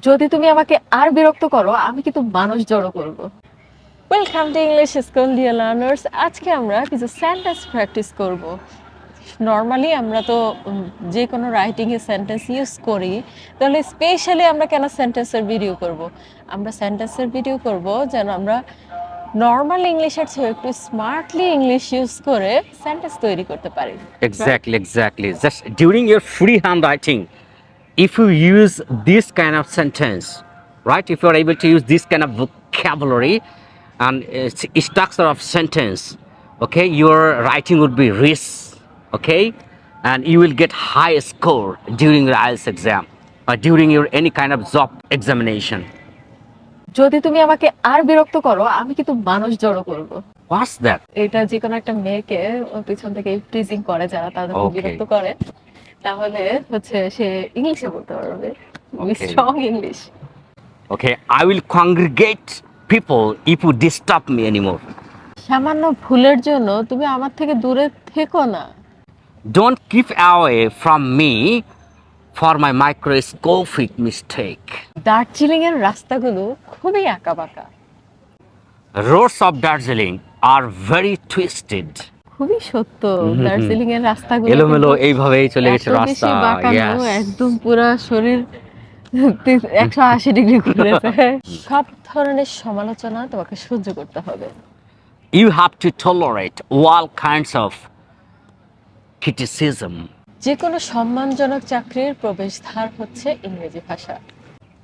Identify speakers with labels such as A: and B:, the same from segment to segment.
A: যদি তুমি আমাকে আর বিরক্ত করো আমি কিন্তু মানুষ জড়ো করব। Welcome to English school dear learners. আজকে আমরা কিছু সেন্টেন্স প্র্যাকটিস করব। নর্মালি আমরা তো যে কোনো রাইটিংয়ে সেন্টেন্স ইউজ করি, তাহলে স্পেশালি আমরা কেন সেন্টেন্সের ভিডিও করব? আমরা সেন্টেন্সের ভিডিও করব যেন আমরা নর্মাল ইংলিশের চেয়ে একটু স্মার্টলি ইংলিশ ইউজ করে সেন্টেন্স তৈরি করতে পারি।
B: Exactly. Just during your free handwriting, if you use this kind of sentence, right? If you are able to use this kind of vocabulary and structure of sentence, okay, your writing would be rich, okay, and you will get high score during your IELTS exam or during your any kind of job examination.
A: যদি তুমি আমাকে আর বিরক্ত করো আমি কিন্তু মানুষ জড়ো করব।
B: What's that?
A: এটা যে কোনো একটা মেয়েকে পিছন থেকে টিজিং করে যারা তাদের
B: Okay.
A: বিরক্ত করে, তাহলে হচ্ছে সে ইংলিশে বলতে পারবে,
B: Okay.
A: Strong English.
B: Okay, I will congregate people if you disturb me anymore.
A: সামান্য ভুলের জন্য তুমি আমার থেকে দূরে থেকো না।
B: Don't keep away from me for my microscopic mistake.
A: Darjeeling এর রাস্তাগুলো খুবই আঁকাবাঁকা।
B: Roads of Darjeeling are very twisted.
A: খুবই সত্য, দার্জিলিং এর রাস্তাগুলো
B: এলোমেলো
A: কিন্তু
B: এইভাবেই চলে গেছে
A: এত বেশি
B: রাস্তা।
A: বাঁকানো,
B: Yes.
A: একদম পুরা শরীর 180 ডিগ্রি ঘুরেছে। সব ধরনের সমালোচনা তোমাকে সহ্য করতে হবে।
B: You have to tolerate all kinds of criticism.
A: যে কোনো সম্মানজনক চাকরির প্রবেশদ্বার হচ্ছে ইংরেজি ভাষা।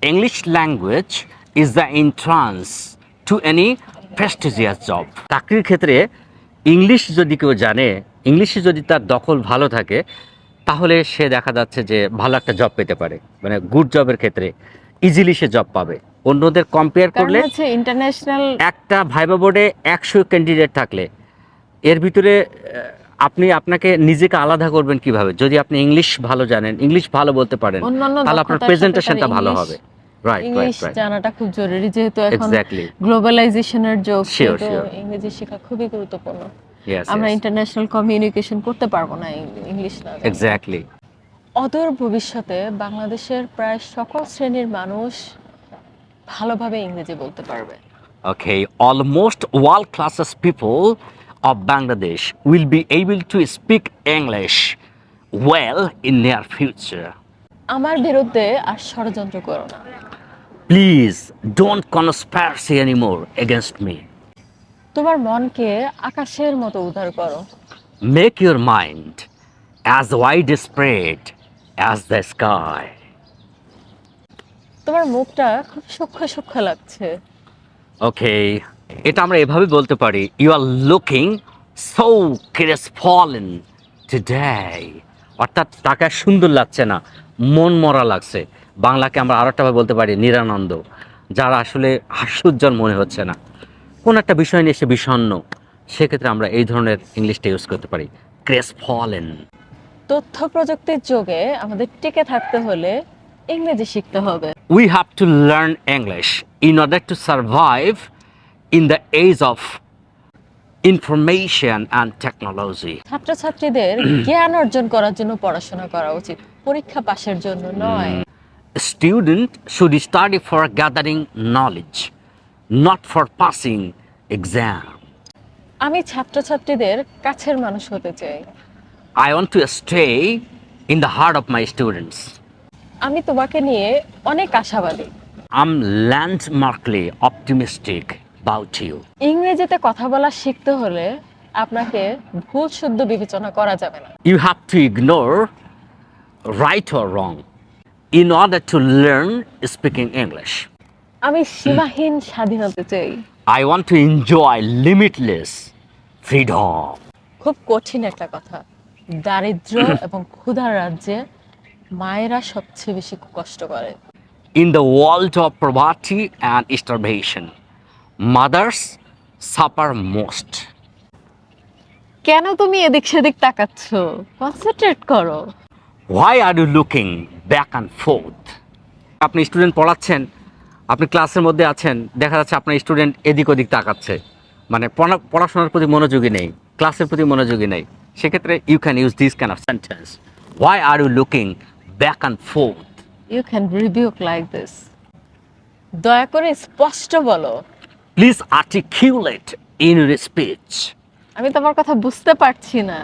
B: English language is the entrance to any prestigious job. চাকরির ক্ষেত্রে ইংলিশ যদি কেউ জানে, ইংলিশে যদি তার দখল ভালো থাকে, তাহলে সে দেখা যাচ্ছে যে ভালো একটা জব পেতে পারে, মানে গুড জবের ক্ষেত্রে ইজিলি সে জব পাবে। অন্যদের কম্পেয়ার
A: কারণ
B: করলে
A: হচ্ছে ইন্টারন্যাশনাল
B: একটা ভাইবা বোর্ডে 100 ক্যান্ডিডেট থাকলে এর ভিতরে আপনাকে নিজেকে আলাদা করবেন কিভাবে? যদি আপনি ইংলিশ ভালো জানেন, ইংলিশ ভালো বলতে পারেন,
A: অন্যান্য
B: তাহলে আপনার
A: দক্ষতার সাথে
B: প্রেজেন্টেশনটা
A: তার
B: ভালো
A: ইংলিশ-
B: হবে। রাইট
A: ইংলিশ জানাটা খুব জরুরি, যেহেতু এখন
B: এক্স্যাক্টলি।
A: গ্লোবালাইজেশনের যুগ,
B: Sure,
A: সেহেতু
B: sure.
A: ইংরেজি শেখা খুবই গুরুত্বপূর্ণ।
B: ইয়েস
A: আমরা ইন্টারন্যাশনাল কমিউনিকেশন করতে পারবো না ইংলিশ না জানলে।
B: এক্স্যাক্টলি।
A: অদূর ভবিষ্যতে বাংলাদেশের প্রায় সকল শ্রেণীর মানুষ ভালোভাবে ইংরেজি বলতে পারবে।
B: Okay, almost all classes people of Bangladesh will be able to speak English well in near future.
A: আমার বিরুদ্ধে আর ষড়যন্ত্র করো না।
B: Please don't conspiracy anymore against me.
A: তোমার মনকে আকাশের মতো উদার করো।
B: Make your mind as widespread as the sky.
A: তোমার মুখটা খুব সূক্ষ্ম সূক্ষ্ম লাগছে।
B: Okay, এটা আমরা এভাবে বলতে পারি, you are looking so crestfallen today. অর্থাৎ তাকে আর সুন্দর লাগছে না, মন মরা লাগছে। বাংলাকে আমরা আরো একটা ভাবে বলতে পারি নিরানন্দ, যারা আসলে হাস্যোজ্জ্বল মনে হচ্ছে না, কোন একটা বিষয় নিয়ে সে বিষণ্ণ, সেক্ষেত্রে আমরা এই ধরনের ইংলিশটা ইউজ করতে পারি, crestfallen.
A: তথ্য প্রযুক্তির যুগে আমাদের টিকে থাকতে হলে ইংরেজি শিখতে হবে।
B: We have to learn English in order to survive in the age of information and technology.
A: ছাত্রছাত্রীদের জ্ঞান অর্জন করার জন্য পড়াশোনা করা উচিত, পরীক্ষা পাশের জন্য নয়।
B: A student should study for gathering knowledge, not for passing exam.
A: আমি ছাত্রছাত্রীদের কাছের মানুষ হতে চাই।
B: I want to stay in the heart of my students.
A: আমি তোমাকে নিয়ে অনেক আশাবাদী।
B: I'm landmarkly optimistic about you.
A: ইংরেজিতে কথা বলা শিখতে হলে আপনাকে ভুল শুদ্ধ বিবেচনা করা যাবে না।
B: You have to ignore right or wrong in order to learn speaking English.
A: আমি সীমাহীন স্বাধীনতা চাই।
B: I want to enjoy limitless freedom.
A: খুব কঠিন একটা কথা, দারিদ্র এবং ক্ষুধার রাজ্যে মায়েরা সবচেয়ে বেশি কষ্ট করে।
B: In the world of poverty and starvation, mothers suffer most.
A: কেন তুমি এদিক সেদিক তাকাচ্ছ? কনসেন্ট্রেট করো।
B: Why are you looking back and forth? আপনি স্টুডেন্ট পড়াচ্ছেন, আপনি ক্লাসের মধ্যে আছেন, দেখা যাচ্ছে আপনার স্টুডেন্ট এদিক ওদিক তাকাচ্ছে, মানে পড়াশোনার প্রতি মনোযোগী নেই, ক্লাসের প্রতি মনোযোগী নেই, সেক্ষেত্রে you can use this kind of sentence, Why are you looking back and forth?
A: You can rebuke like this. দয়া করে স্পষ্ট বলো।
B: Please articulate in your speech.
A: আমি তোমার কথা বুঝতে পারছি না।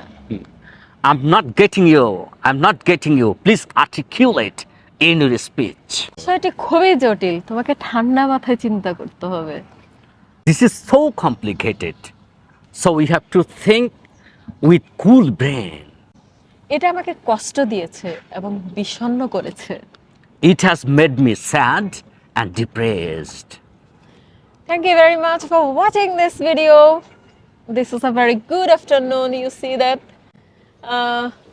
B: I'm not getting you. I'm not getting you. Please articulate in your speech.
A: বিষয়টি খুবই জটিল, তোমাকে ঠান্ডা মাথায় চিন্তা করতে হবে।
B: This is so complicated. So we have to think with cool brain.
A: এটা আমাকে কষ্ট দিয়েছে এবং বিষণ্ণ করেছে।
B: It has made me sad and depressed.
A: Thank you very much for watching this video. This is a very good afternoon. You see that?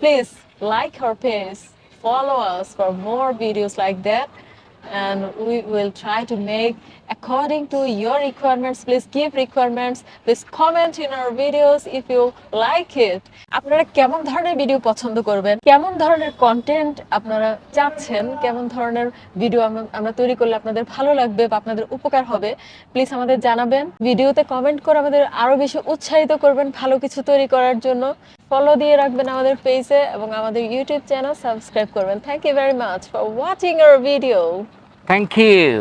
A: Please like our page, follow us for more videos like that, and we will try to make according to your requirements. Please give requirements. Please comment in our videos if you like it. আপনারা কেমন ধরনের video পছন্দ করবেন, কেমন ধরনের content আপনারা চাচ্ছেন, কেমন ধরনের ভিডিও আমরা তৈরি করলে আপনাদের ভালো লাগবে বা আপনাদের উপকার হবে, প্লিজ আমাদের জানাবেন। ভিডিওতে কমেন্ট করে আমাদের আরো বেশি উৎসাহিত করবেন ভালো কিছু তৈরি করার জন্য। ফলো দিয়ে রাখবেন আমাদের পেজে এবং আমাদের ইউটিউব চ্যানেল সাবস্ক্রাইব করবেন। Thank you very much for watching our video.
B: Thank you.